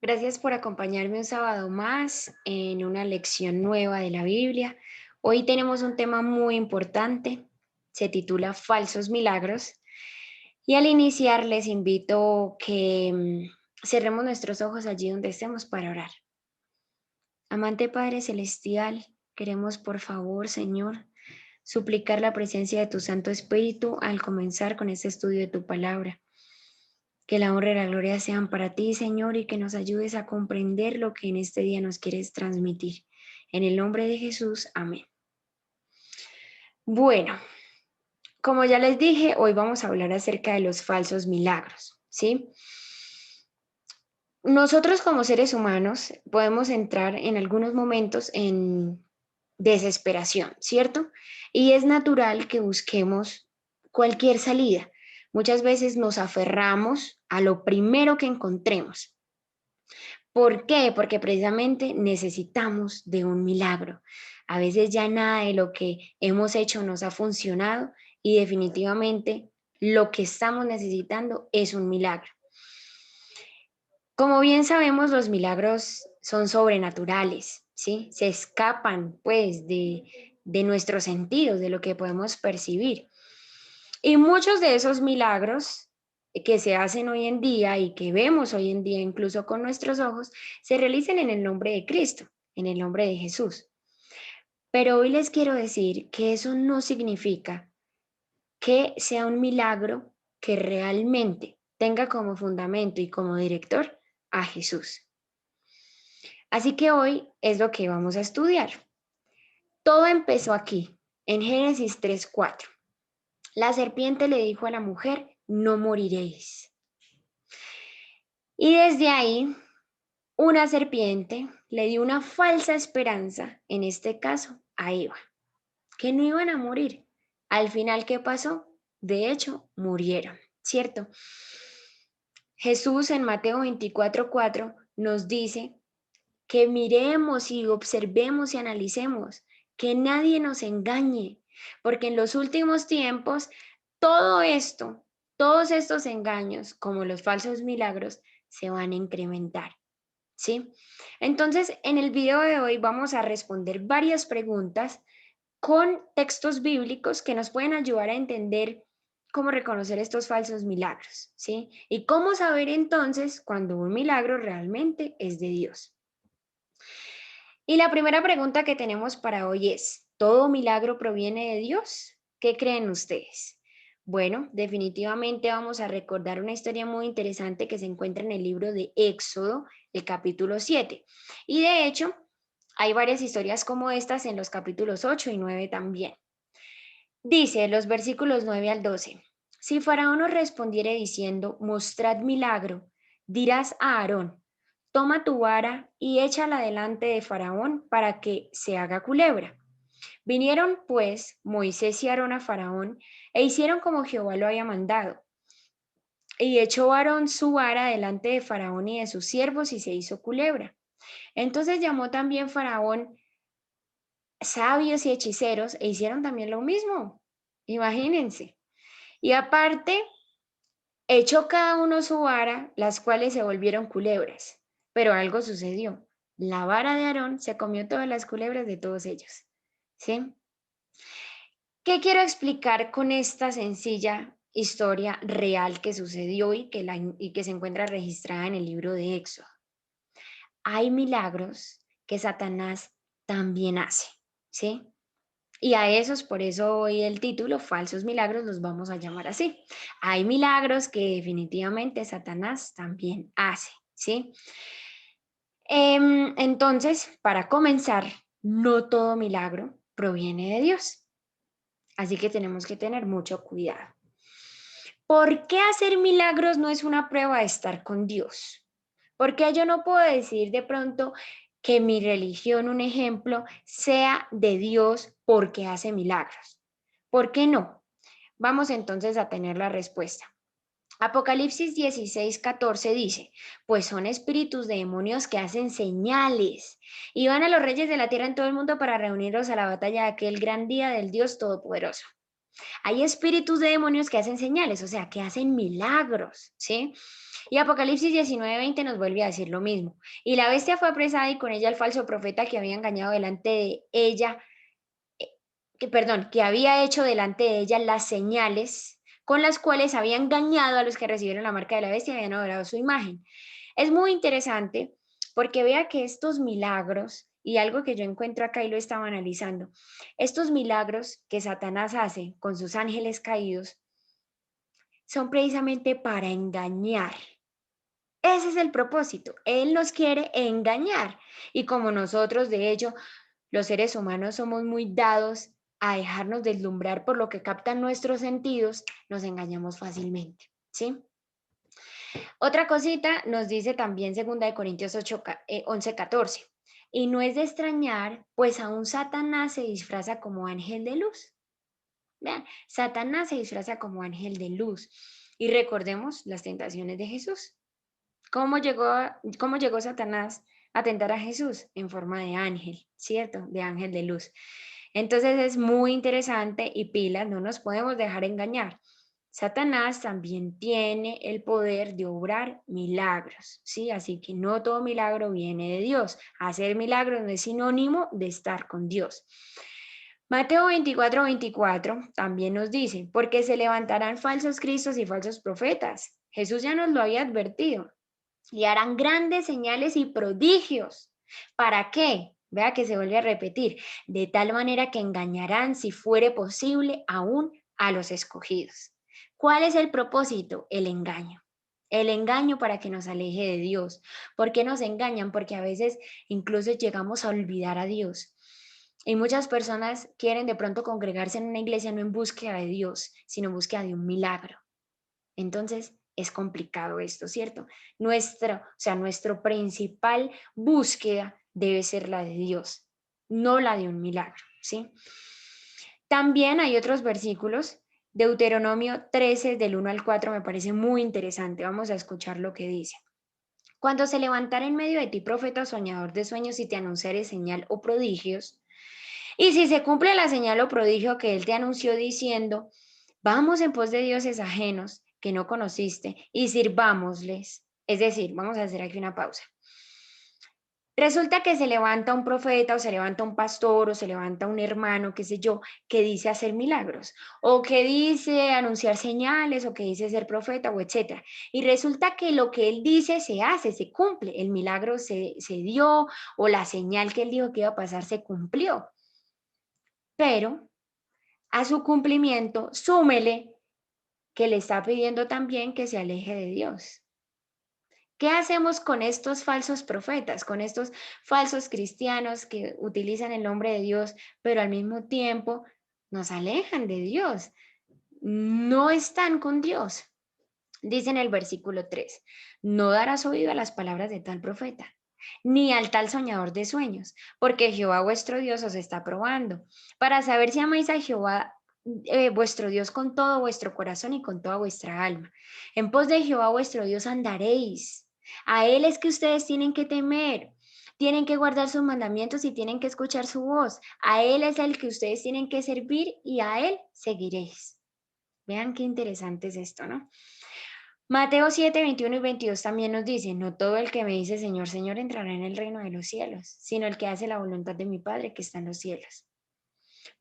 Gracias por acompañarme un sábado más en una lección nueva de la Biblia. Hoy tenemos un tema muy importante, se titula Falsos Milagros. Y al iniciar les invito que cerremos nuestros ojos allí donde estemos para orar. Amante Padre Celestial, queremos por favor, Señor, suplicar la presencia de tu Santo Espíritu al comenzar con este estudio de tu palabra. Que la honra y la gloria sean para ti, Señor, y que nos ayudes a comprender lo que en este día nos quieres transmitir. En el nombre de Jesús, amén. Bueno, como ya les dije, hoy vamos a hablar acerca de los falsos milagros, ¿sí? Nosotros como seres humanos podemos entrar en algunos momentos en desesperación, ¿cierto? Y es natural que busquemos cualquier salida. Muchas veces nos aferramos a lo primero que encontremos. ¿Por qué? Porque precisamente necesitamos de un milagro. A veces ya nada de lo que hemos hecho nos ha funcionado y definitivamente lo que estamos necesitando es un milagro. Como bien sabemos, los milagros son sobrenaturales, ¿sí? Se escapan, pues, de nuestros sentidos, de lo que podemos percibir. Y muchos de esos milagros que se hacen hoy en día y que vemos hoy en día incluso con nuestros ojos, se realizan en el nombre de Cristo, en el nombre de Jesús. Pero hoy les quiero decir que eso no significa que sea un milagro que realmente tenga como fundamento y como director a Jesús. Así que hoy es lo que vamos a estudiar. Todo empezó aquí, en Génesis 3:4. La serpiente le dijo a la mujer, no moriréis. Y desde ahí, una serpiente le dio una falsa esperanza, en este caso a Eva, que no iban a morir. Al final, ¿qué pasó? De hecho, murieron, ¿cierto? Jesús en Mateo 24:4 nos dice que miremos y observemos y analicemos, que nadie nos engañe, porque en los últimos tiempos todo esto, todos estos engaños, como los falsos milagros, se van a incrementar, ¿sí? Entonces, en el video de hoy vamos a responder varias preguntas con textos bíblicos que nos pueden ayudar a entender cómo reconocer estos falsos milagros, ¿sí? Y cómo saber entonces cuando un milagro realmente es de Dios. Y la primera pregunta que tenemos para hoy es, ¿todo milagro proviene de Dios? ¿Qué creen ustedes? Bueno, definitivamente vamos a recordar una historia muy interesante que se encuentra en el libro de Éxodo, el capítulo 7. Y de hecho, hay varias historias como estas en los capítulos 8 y 9 también. Dice los versículos 9 al 12, si Faraón os respondiere diciendo, mostrad milagro, dirás a Aarón, toma tu vara y échala delante de Faraón para que se haga culebra. Vinieron pues Moisés y Aarón a Faraón e hicieron como Jehová lo había mandado. Y echó Aarón su vara delante de Faraón y de sus siervos y se hizo culebra. Entonces llamó también Faraón sabios y hechiceros e hicieron también lo mismo. Imagínense. Y aparte, echó cada uno su vara, las cuales se volvieron culebras. Pero algo sucedió. La vara de Aarón se comió todas las culebras de todos ellos. ¿Sí? ¿Qué quiero explicar con esta sencilla historia real que sucedió y que se encuentra registrada en el libro de Éxodo? Hay milagros que Satanás también hace, ¿sí? Y a esos, por eso hoy el título, falsos milagros, los vamos a llamar así. Hay milagros que definitivamente Satanás también hace, ¿sí? Entonces, para comenzar, no todo milagro proviene de Dios, así que tenemos que tener mucho cuidado. ¿Por qué hacer milagros no es una prueba de estar con Dios? Porque yo no puedo decir de pronto que mi religión, un ejemplo, sea de Dios porque hace milagros. ¿Por qué no? Vamos entonces a tener la respuesta. Apocalipsis 16:14 dice, pues son espíritus de demonios que hacen señales y van a los reyes de la tierra en todo el mundo para reunirlos a la batalla de aquel gran día del Dios Todopoderoso. Hay espíritus de demonios que hacen señales, o sea, que hacen milagros, ¿sí? Y Apocalipsis 19:20 nos vuelve a decir lo mismo. Y la bestia fue apresada y con ella el falso profeta que había engañado delante de ella, que había hecho delante de ella las señales con las cuales había engañado a los que recibieron la marca de la bestia y habían adorado su imagen. Es muy interesante porque vea que estos milagros, y algo que yo encuentro acá y lo estaba analizando, estos milagros que Satanás hace con sus ángeles caídos son precisamente para engañar. Ese es el propósito. Él nos quiere engañar. Y como nosotros, de hecho, los seres humanos somos muy dados a dejarnos deslumbrar por lo que captan nuestros sentidos, nos engañamos fácilmente, ¿sí? Otra cosita nos dice también 2 Corintios 11, 14. Y no es de extrañar, pues aún Satanás se disfraza como ángel de luz. Vean, Satanás se disfraza como ángel de luz. Y recordemos las tentaciones de Jesús. ¿Cómo llegó Satanás a tentar a Jesús? En forma de ángel, ¿cierto? De ángel de luz. Entonces es muy interesante y pilas, no nos podemos dejar engañar. Satanás también tiene el poder de obrar milagros, ¿sí? Así que no todo milagro viene de Dios. Hacer milagros no es sinónimo de estar con Dios. Mateo 24:24 también nos dice, porque se levantarán falsos cristos y falsos profetas. Jesús ya nos lo había advertido. Y harán grandes señales y prodigios. ¿Para qué? Vea que se vuelve a repetir, de tal manera que engañarán, si fuere posible, aún a los escogidos. ¿Cuál es el propósito? El engaño. El engaño para que nos aleje de Dios. ¿Por qué nos engañan? Porque a veces incluso llegamos a olvidar a Dios. Y muchas personas quieren de pronto congregarse en una iglesia no en búsqueda de Dios, sino en búsqueda de un milagro. Entonces, es complicado esto, ¿cierto? Nuestro principal búsqueda debe ser la de Dios, no la de un milagro, ¿sí? También hay otros versículos, Deuteronomio 13, del 1 al 4, me parece muy interesante. Vamos a escuchar lo que dice. Cuando se levantara en medio de ti profeta o soñador de sueños y te anunciare señal o prodigios, y si se cumple la señal o prodigio que él te anunció diciendo, vamos en pos de dioses ajenos que no conociste y sirvámosles. Es decir, vamos a hacer aquí una pausa. Resulta que se levanta un profeta o se levanta un pastor o se levanta un hermano, qué sé yo, que dice hacer milagros o que dice anunciar señales o que dice ser profeta o etcétera. Y resulta que lo que él dice se hace, se cumple. El milagro se dio o la señal que él dijo que iba a pasar se cumplió. Pero a su cumplimiento, súmele que le está pidiendo también que se aleje de Dios. ¿Qué hacemos con estos falsos profetas, con estos falsos cristianos que utilizan el nombre de Dios, pero al mismo tiempo nos alejan de Dios? No están con Dios. Dice en el versículo 3, no darás oído a las palabras de tal profeta, ni al tal soñador de sueños, porque Jehová vuestro Dios os está probando, para saber si amáis a Jehová vuestro Dios con todo vuestro corazón y con toda vuestra alma. En pos de Jehová vuestro Dios andaréis. A Él es que ustedes tienen que temer. Tienen que guardar sus mandamientos y tienen que escuchar su voz. A Él es el que ustedes tienen que servir y a Él seguiréis. Vean qué interesante es esto, ¿no? Mateo 7, 21 y 22 también nos dice, no todo el que me dice Señor, Señor entrará en el reino de los cielos, sino el que hace la voluntad de mi Padre que está en los cielos.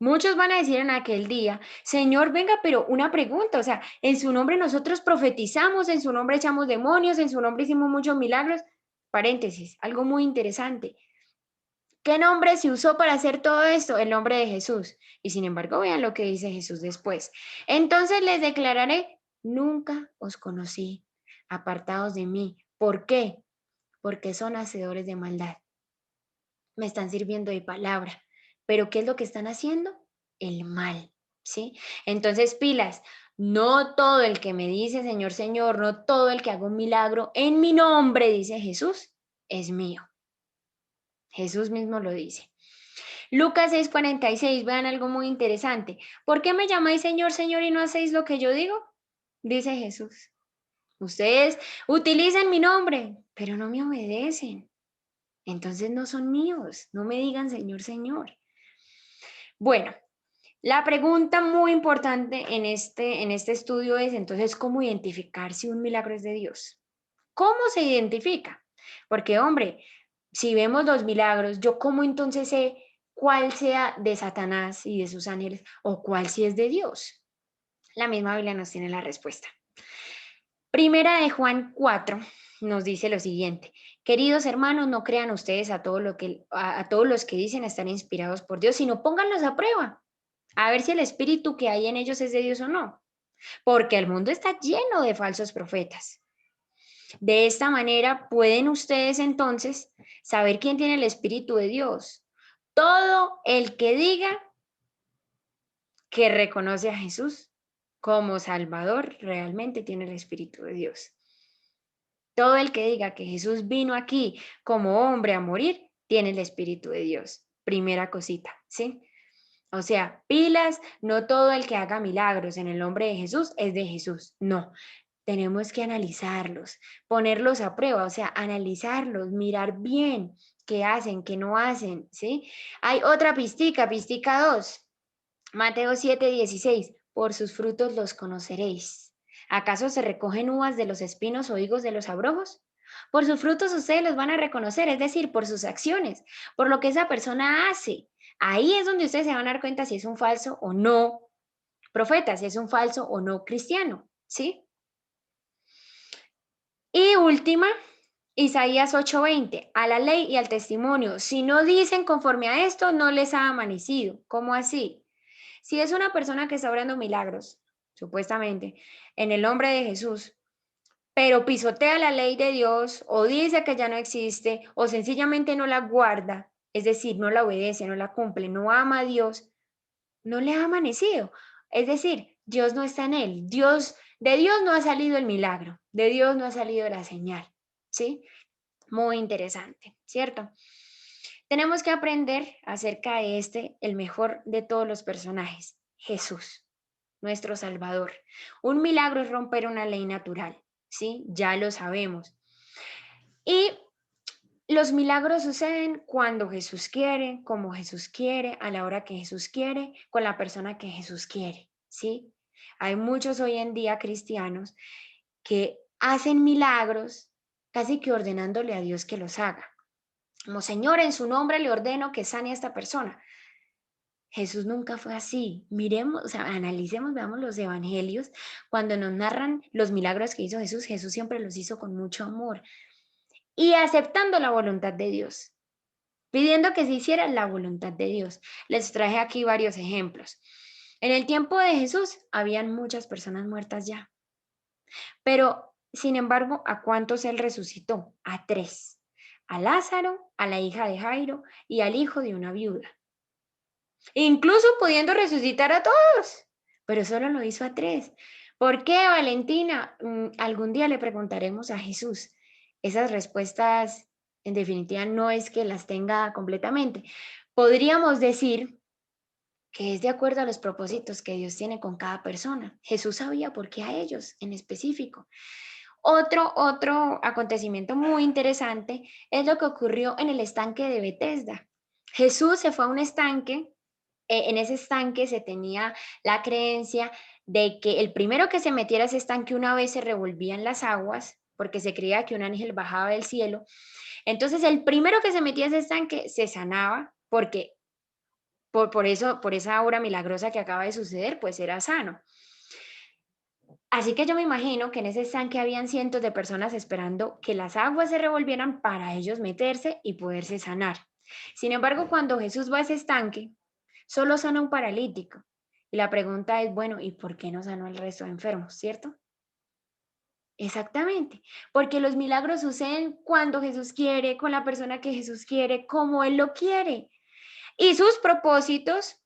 Muchos van a decir en aquel día, Señor, venga, pero una pregunta, o sea, en su nombre nosotros profetizamos, en su nombre echamos demonios, en su nombre hicimos muchos milagros. Paréntesis, algo muy interesante. ¿Qué nombre se usó para hacer todo esto? El nombre de Jesús. Y sin embargo, vean lo que dice Jesús después. Entonces les declararé, nunca os conocí, apartados de mí. ¿Por qué? Porque son hacedores de maldad. Me están sirviendo de palabra. Pero ¿qué es lo que están haciendo? El mal, ¿sí? Entonces, pilas, no todo el que me dice, Señor, Señor, no todo el que haga un milagro en mi nombre, dice Jesús, es mío. Jesús mismo lo dice. Lucas 6:46, vean algo muy interesante. ¿Por qué me llamáis Señor, Señor y no hacéis lo que yo digo? Dice Jesús. Ustedes utilizan mi nombre, pero no me obedecen. Entonces no son míos. No me digan Señor, Señor. Bueno, la pregunta muy importante en este estudio es entonces, ¿cómo identificar si un milagro es de Dios? ¿Cómo se identifica? Porque, hombre, si vemos los milagros, ¿yo cómo entonces sé cuál sea de Satanás y de sus ángeles o cuál sí es de Dios? La misma Biblia nos tiene la respuesta. Primera de Juan 4 nos dice lo siguiente: queridos hermanos, no crean ustedes a todos los que dicen estar inspirados por Dios, sino pónganlos a prueba, a ver si el espíritu que hay en ellos es de Dios o no, porque el mundo está lleno de falsos profetas. De esta manera pueden ustedes entonces saber quién tiene el espíritu de Dios. Todo el que diga que reconoce a Jesús como Salvador realmente tiene el espíritu de Dios. Todo el que diga que Jesús vino aquí como hombre a morir, tiene el Espíritu de Dios. Primera cosita, ¿sí? O sea, pilas, no todo el que haga milagros en el nombre de Jesús es de Jesús. No, tenemos que analizarlos, ponerlos a prueba, o sea, analizarlos, mirar bien qué hacen, qué no hacen, ¿sí? Hay otra pistica 2, Mateo 7:16. Por sus frutos los conoceréis. ¿Acaso se recogen uvas de los espinos o higos de los abrojos? Por sus frutos ustedes los van a reconocer, es decir, por sus acciones, por lo que esa persona hace. Ahí es donde ustedes se van a dar cuenta si es un falso o no profeta, si es un falso o no cristiano, ¿sí? Y última, Isaías 8:20, a la ley y al testimonio. Si no dicen conforme a esto, no les ha amanecido. ¿Cómo así? Si es una persona que está obrando milagros, supuestamente, en el nombre de Jesús, pero pisotea la ley de Dios o dice que ya no existe o sencillamente no la guarda, es decir, no la obedece, no la cumple, no ama a Dios, no le ha amanecido. Es decir, Dios no está en él. De Dios no ha salido el milagro, de Dios no ha salido la señal, ¿sí? Muy interesante, ¿cierto? Tenemos que aprender acerca de el mejor de todos los personajes, Jesús, nuestro Salvador. Un milagro es romper una ley natural, ¿sí? Ya lo sabemos. Y los milagros suceden cuando Jesús quiere, como Jesús quiere, a la hora que Jesús quiere, con la persona que Jesús quiere, ¿sí? Hay muchos hoy en día cristianos que hacen milagros casi que ordenándole a Dios que los haga. Como Señor, en su nombre le ordeno que sane a esta persona. Jesús nunca fue así. Miremos, o sea, analicemos, veamos los evangelios. Cuando nos narran los milagros que hizo Jesús, Jesús siempre los hizo con mucho amor y aceptando la voluntad de Dios, pidiendo que se hiciera la voluntad de Dios. Les traje aquí varios ejemplos. En el tiempo de Jesús habían muchas personas muertas ya, pero sin embargo, ¿a cuántos él resucitó? A 3. A Lázaro, a la hija de Jairo y al hijo de una viuda. Incluso pudiendo resucitar a todos, pero solo lo hizo a 3. ¿Por qué, Valentina? Algún día le preguntaremos a Jesús. Esas respuestas, en definitiva, no es que las tenga completamente. Podríamos decir que es de acuerdo a los propósitos que Dios tiene con cada persona. Jesús sabía por qué a ellos en específico. Otro acontecimiento muy interesante es lo que ocurrió en el estanque de Bethesda. Jesús se fue a un estanque. En ese estanque se tenía la creencia de que el primero que se metiera a ese estanque una vez se revolvían las aguas, porque se creía que un ángel bajaba del cielo. Entonces, el primero que se metía a ese estanque se sanaba, porque por esa obra milagrosa que acaba de suceder, pues era sano. Así que yo me imagino que en ese estanque habían cientos de personas esperando que las aguas se revolvieran para ellos meterse y poderse sanar. Sin embargo, cuando Jesús va a ese estanque, solo sana un paralítico. Y la pregunta es, bueno, ¿y por qué no sanó el resto de enfermos, cierto? Exactamente, porque los milagros suceden cuando Jesús quiere, con la persona que Jesús quiere, como Él lo quiere. Y sus propósitos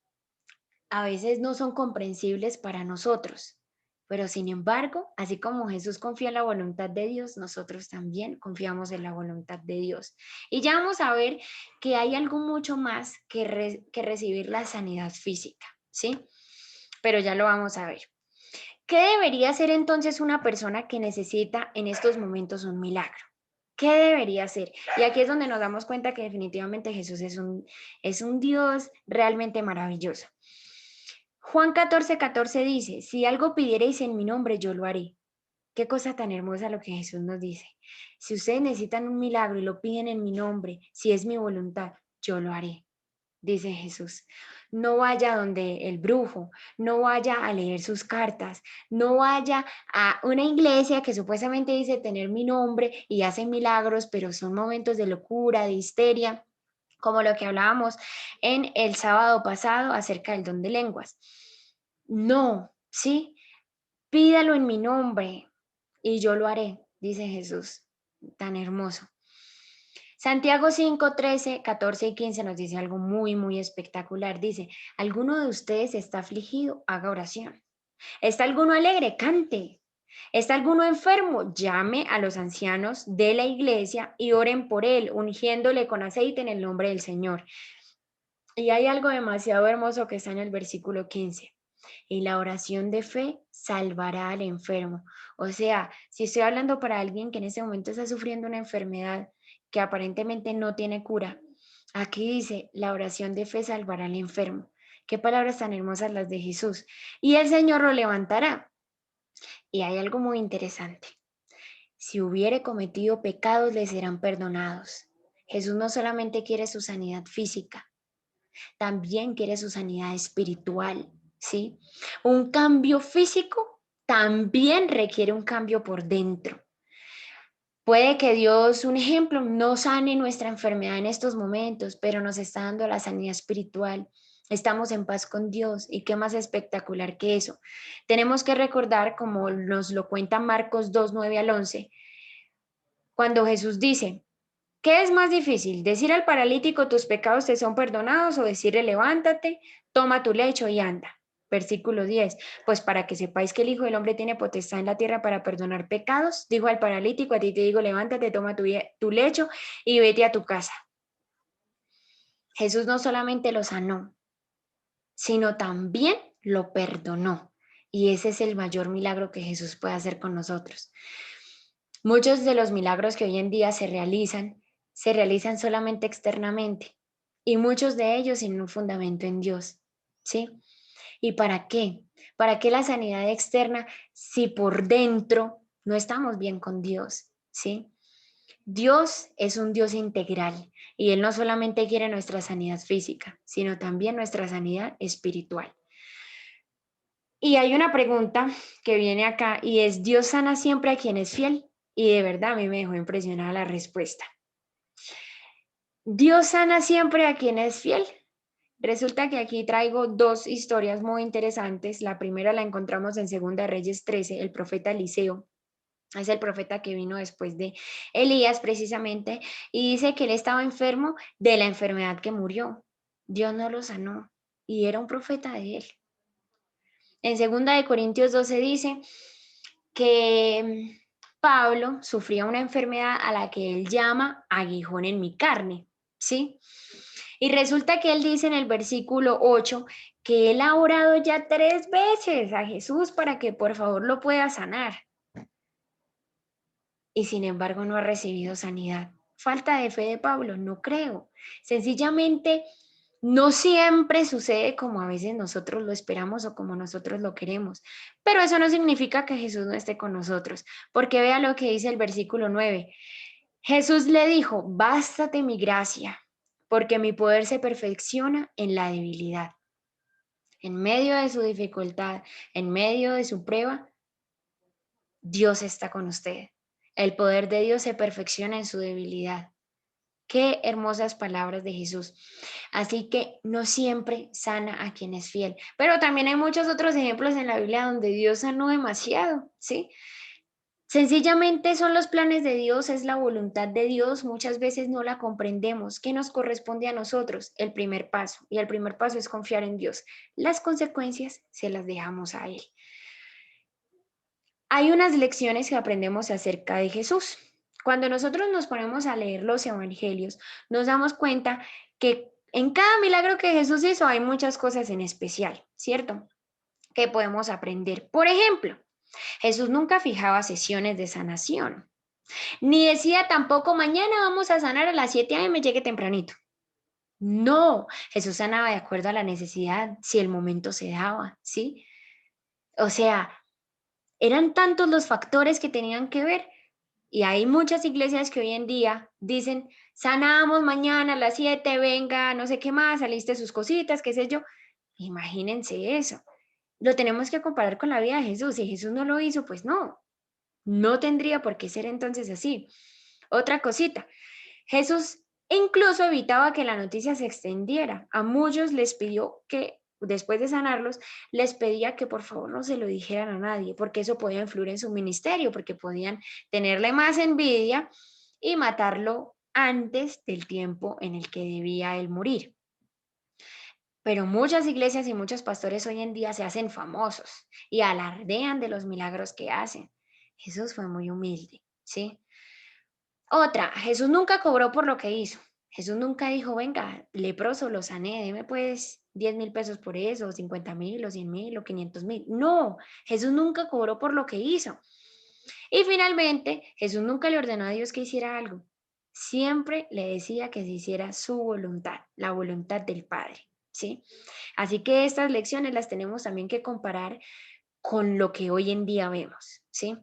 a veces no son comprensibles para nosotros, pero sin embargo, así como Jesús confía en la voluntad de Dios, nosotros también confiamos en la voluntad de Dios. Y ya vamos a ver que hay algo mucho más que recibir la sanidad física, ¿sí? Pero ya lo vamos a ver. ¿Qué debería hacer entonces una persona que necesita en estos momentos un milagro? ¿Qué debería hacer? Y aquí es donde nos damos cuenta que definitivamente Jesús es un Dios realmente maravilloso. Juan 14:14 dice, si algo pidiereis en mi nombre, yo lo haré. Qué cosa tan hermosa lo que Jesús nos dice. Si ustedes necesitan un milagro y lo piden en mi nombre, si es mi voluntad, yo lo haré, dice Jesús. No vaya donde el brujo, no vaya a leer sus cartas, no vaya a una iglesia que supuestamente dice tener mi nombre y hace milagros, pero son momentos de locura, de histeria, como lo que hablábamos en el sábado pasado acerca del don de lenguas. No, ¿sí? Pídalo en mi nombre y yo lo haré, dice Jesús. Tan hermoso. Santiago 5, 13, 14 y 15 nos dice algo muy, muy espectacular. Dice, ¿alguno de ustedes está afligido? Haga oración. ¿Está alguno alegre? Cante. ¿Está alguno enfermo? Llame a los ancianos de la iglesia y oren por él, ungiéndole con aceite en el nombre del Señor. Y hay algo demasiado hermoso que está en el versículo 15. Y la oración de fe salvará al enfermo. O sea, si estoy hablando para alguien que en ese momento está sufriendo una enfermedad que aparentemente no tiene cura, aquí dice, la oración de fe salvará al enfermo. Qué palabras tan hermosas las de Jesús. Y el Señor lo levantará. Y hay algo muy interesante. Si hubiere cometido pecados, le serán perdonados. Jesús no solamente quiere su sanidad física, también quiere su sanidad espiritual, ¿sí? Un cambio físico también requiere un cambio por dentro. Puede que Dios, un ejemplo, no sane nuestra enfermedad en estos momentos, pero nos está dando la sanidad espiritual. Estamos en paz con Dios y qué más espectacular que eso. Tenemos que recordar, como nos lo cuenta Marcos 2, 9 al 11, cuando Jesús dice, ¿qué es más difícil? ¿Decir al paralítico tus pecados te son perdonados o decirle levántate, toma tu lecho y anda? Versículo 10. Pues para que sepáis que el Hijo del Hombre tiene potestad en la tierra para perdonar pecados, dijo al paralítico, a ti te digo, levántate, toma tu lecho y vete a tu casa. Jesús no solamente lo sanó, sino también lo perdonó. Y ese es el mayor milagro que Jesús puede hacer con nosotros. Muchos de los milagros que hoy en día se realizan solamente externamente y muchos de ellos sin un fundamento en Dios, ¿sí? ¿Y para qué? ¿Para qué la sanidad externa si por dentro no estamos bien con Dios, ¿sí? Dios es un Dios integral y Él no solamente quiere nuestra sanidad física, sino también nuestra sanidad espiritual. Y hay una pregunta que viene acá y es, ¿Dios sana siempre a quien es fiel? Y de verdad a mí me dejó impresionada la respuesta. ¿Dios sana siempre a quien es fiel? Resulta que aquí traigo dos historias muy interesantes. La primera la encontramos en Segunda de Reyes 13, el profeta Eliseo. Es el profeta que vino después de Elías precisamente y dice que él estaba enfermo de la enfermedad que murió. Dios no lo sanó y era un profeta de él. En Segunda de Corintios 12 dice que Pablo sufría una enfermedad a la que él llama aguijón en mi carne, ¿sí? Y resulta que él dice en el versículo 8 que él ha orado ya 3 veces a Jesús para que por favor lo pueda sanar. Y sin embargo no ha recibido sanidad. ¿Falta de fe de Pablo? No creo. Sencillamente no siempre sucede como a veces nosotros lo esperamos o como nosotros lo queremos, pero eso no significa que Jesús no esté con nosotros, porque vea lo que dice el versículo 9. Jesús le dijo, bástate mi gracia, porque mi poder se perfecciona en la debilidad. En medio de su dificultad, en medio de su prueba, Dios está con usted. El poder de Dios se perfecciona en su debilidad. Qué hermosas palabras de Jesús. Así que no siempre sana a quien es fiel, pero también hay muchos otros ejemplos en la Biblia donde Dios sanó demasiado, ¿sí? Sencillamente son los planes de Dios, es la voluntad de Dios, muchas veces no la comprendemos. ¿Qué nos corresponde a nosotros? El primer paso, y el primer paso es confiar en Dios. Las consecuencias se las dejamos a Él. Hay unas lecciones que aprendemos acerca de Jesús. Cuando nosotros nos ponemos a leer los evangelios, nos damos cuenta que en cada milagro que Jesús hizo hay muchas cosas en especial, ¿cierto? Que podemos aprender. Por ejemplo, Jesús nunca fijaba sesiones de sanación, ni decía tampoco mañana vamos a sanar a las 7 a.m., llegue tempranito. No, Jesús sanaba de acuerdo a la necesidad, si el momento se daba, ¿sí? O sea, Eran tantos los factores que tenían que ver. Y hay muchas iglesias que hoy en día dicen, sanamos mañana a las 7, venga, no sé qué más, saliste sus cositas, qué sé yo. Imagínense eso. Lo tenemos que comparar con la vida de Jesús. Si Jesús no lo hizo, pues no, no tendría por qué ser entonces así. Otra cosita, Jesús incluso evitaba que la noticia se extendiera. A muchos les pidió que, después de sanarlos, les pedía que por favor no se lo dijeran a nadie, porque eso podía influir en su ministerio, porque podían tenerle más envidia y matarlo antes del tiempo en el que debía él morir. Pero muchas iglesias y muchos pastores hoy en día se hacen famosos y alardean de los milagros que hacen. Jesús fue muy humilde, ¿sí? Otra, Jesús nunca cobró por lo que hizo. Jesús nunca dijo, venga, leproso, lo sané, deme pues 10.000 pesos por eso, o 50.000, o 100.000, o 500.000. No, Jesús nunca cobró por lo que hizo. Y finalmente, Jesús nunca le ordenó a Dios que hiciera algo. Siempre le decía que se hiciera su voluntad, la voluntad del Padre, ¿sí? Así que estas lecciones las tenemos también que comparar con lo que hoy en día vemos, ¿sí?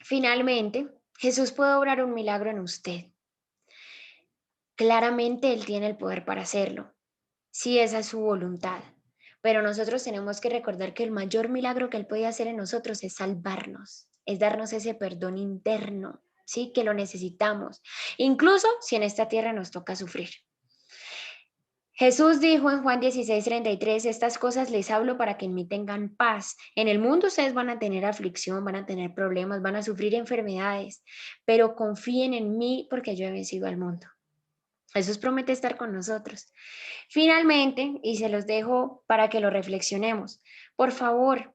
Finalmente, Jesús puede obrar un milagro en usted. Claramente Él tiene el poder para hacerlo, si esa es su voluntad. Pero nosotros tenemos que recordar que el mayor milagro que Él puede hacer en nosotros es salvarnos, es darnos ese perdón interno, ¿sí? Que lo necesitamos, incluso si en esta tierra nos toca sufrir. Jesús dijo en Juan 16:33, estas cosas les hablo para que en mí tengan paz. En el mundo ustedes van a tener aflicción, van a tener problemas, van a sufrir enfermedades, pero confíen en mí porque yo he vencido al mundo. Jesús promete estar con nosotros. Finalmente, y se los dejo para que lo reflexionemos, por favor,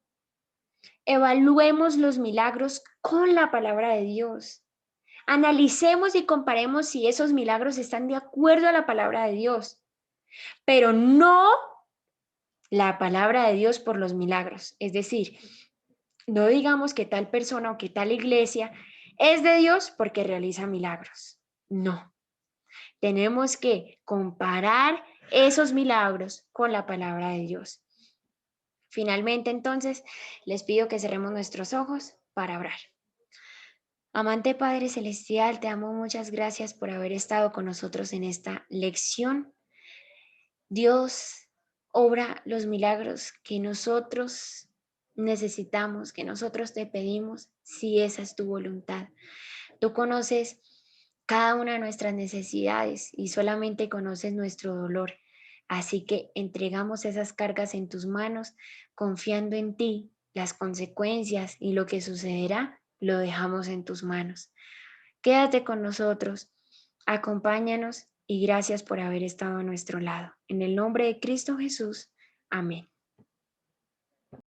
evaluemos los milagros con la palabra de Dios. Analicemos y comparemos si esos milagros están de acuerdo a la palabra de Dios, pero no la palabra de Dios por los milagros. Es decir, no digamos que tal persona o que tal iglesia es de Dios porque realiza milagros. No. Tenemos que comparar esos milagros con la palabra de Dios. Finalmente, entonces, les pido que cerremos nuestros ojos para orar. Amante Padre Celestial, te amo, muchas gracias por haber estado con nosotros en esta lección. Dios, obra los milagros que nosotros necesitamos, que nosotros te pedimos, si esa es tu voluntad. Tú conoces cada una de nuestras necesidades y solamente conoces nuestro dolor. Así que entregamos esas cargas en tus manos, confiando en ti. Las consecuencias y lo que sucederá lo dejamos en tus manos. Quédate con nosotros, acompáñanos y gracias por haber estado a nuestro lado. En el nombre de Cristo Jesús. Amén.